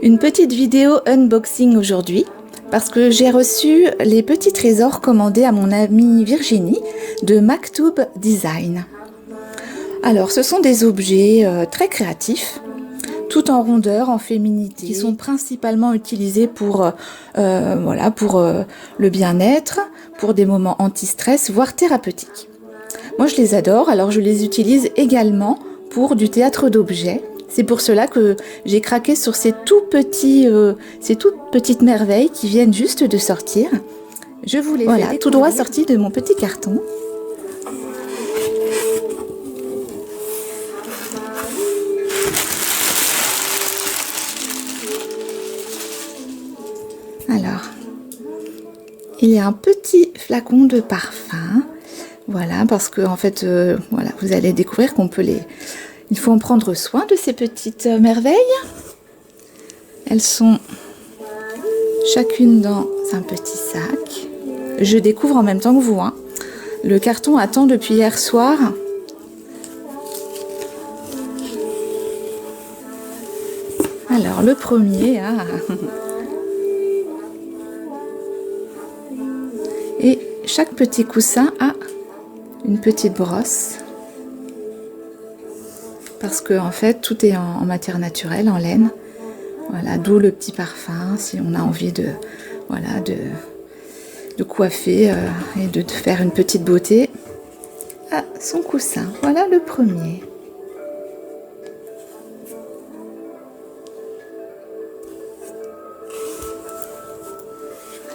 Une petite vidéo unboxing aujourd'hui parce que j'ai reçu les petits trésors commandés à mon amie Virginie de Maktoub Design. Alors ce sont des objets très créatifs, tout en rondeur, en féminité, qui sont principalement utilisés pour, le bien-être, pour des moments anti-stress, voire thérapeutiques. Moi je les adore, alors je les utilise également pour du théâtre d'objets. C'est pour cela que j'ai craqué sur ces toutes petites merveilles qui viennent juste de sortir. Je vous les fais tout droit sortis de mon petit carton. Alors, il y a un petit flacon de parfum. Voilà, parce que en fait, vous allez découvrir qu'on peut il faut en prendre soin de ces petites merveilles. Elles sont chacune dans un petit sac. Je découvre en même temps que vous. Le carton attend depuis hier soir. Alors, le premier. Et chaque petit coussin a une petite brosse. Parce que en fait tout est en matière naturelle, en laine. Voilà, d'où le petit parfum si on a envie de coiffer et de faire une petite beauté à son coussin. Voilà le premier.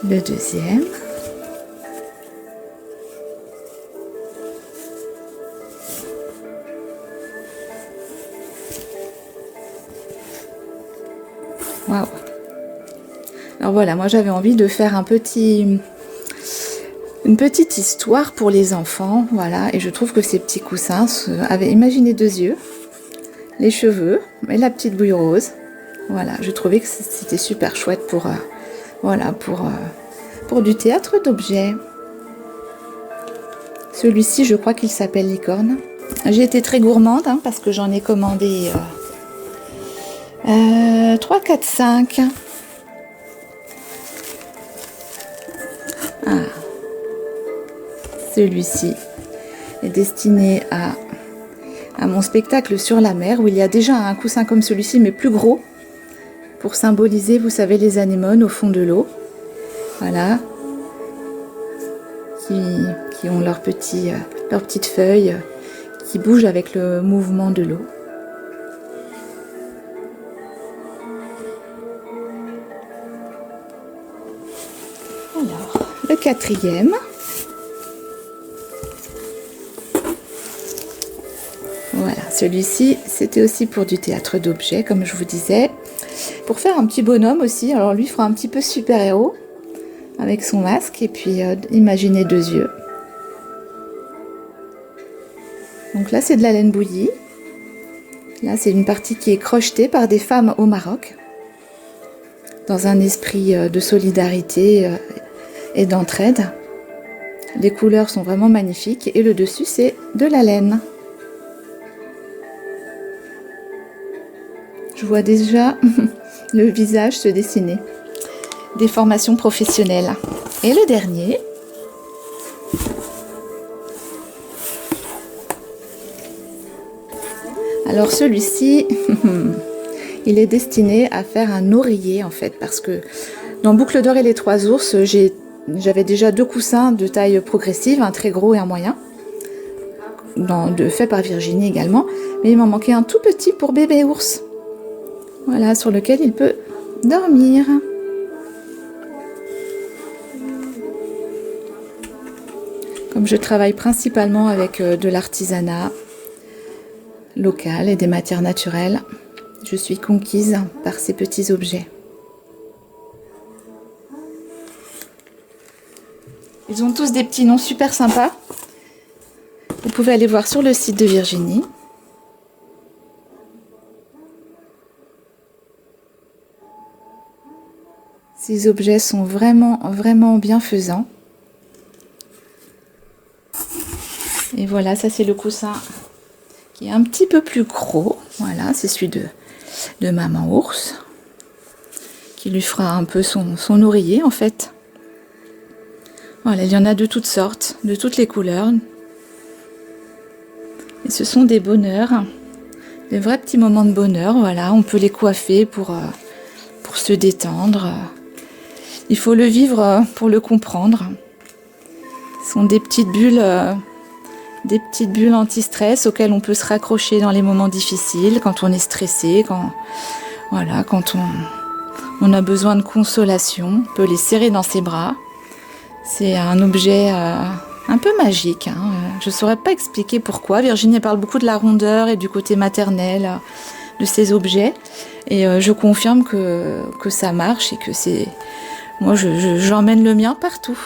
Le deuxième. Waouh! Alors voilà, moi j'avais envie de faire une petite histoire pour les enfants, voilà, et je trouve que ces petits coussins avaient imaginé deux yeux, les cheveux et la petite bouille rose. Voilà, je trouvais que c'était super chouette pour du théâtre d'objets. Celui-ci, je crois qu'il s'appelle Licorne. J'ai été très gourmande parce que j'en ai commandé 3, 4, 5. Celui-ci est destiné à mon spectacle sur la mer où il y a déjà un coussin comme celui-ci mais plus gros pour symboliser, vous savez, les anémones au fond de l'eau. Voilà. Qui ont leurs petites feuilles qui bougent avec le mouvement de l'eau. Alors, le quatrième. Voilà, celui-ci, c'était aussi pour du théâtre d'objets, comme je vous disais. Pour faire un petit bonhomme aussi, alors lui fera un petit peu super-héros, avec son masque, et puis imaginez deux yeux. Donc là, c'est de la laine bouillie. Là, c'est une partie qui est crochetée par des femmes au Maroc, dans un esprit de solidarité et d'entraide. Les couleurs sont vraiment magnifiques et le dessus c'est de la laine. Je vois déjà le visage se dessiner. Des formations professionnelles. Et le dernier. Alors celui-ci, il est destiné à faire un oreiller en fait, parce que dans Boucle d'or et les trois ours, j'avais déjà deux coussins de taille progressive, un très gros et un moyen, fait par Virginie également, mais il m'en manquait un tout petit pour bébé ours, voilà, sur lequel il peut dormir. Comme je travaille principalement avec de l'artisanat local et des matières naturelles, je suis conquise par ces petits objets. Ils ont tous des petits noms super sympas. Vous pouvez aller voir sur le site de Virginie. Ces objets sont vraiment, vraiment bienfaisants. Et voilà, ça c'est le coussin qui est un petit peu plus gros. Voilà, c'est celui de Maman Ours. qui lui fera un peu son oreiller en fait. Voilà, il y en a de toutes sortes, de toutes les couleurs. Et ce sont des bonheurs, des vrais petits moments de bonheur. Voilà, on peut les coiffer pour se détendre. Il faut le vivre pour le comprendre. Ce sont des petites bulles anti-stress auxquelles on peut se raccrocher dans les moments difficiles, quand on est stressé, quand on a besoin de consolation. On peut les serrer dans ses bras. C'est un objet un peu magique. Je ne saurais pas expliquer pourquoi. Virginie parle beaucoup de la rondeur et du côté maternel de ces objets. Et je confirme que ça marche et que c'est... Moi, j'emmène le mien partout.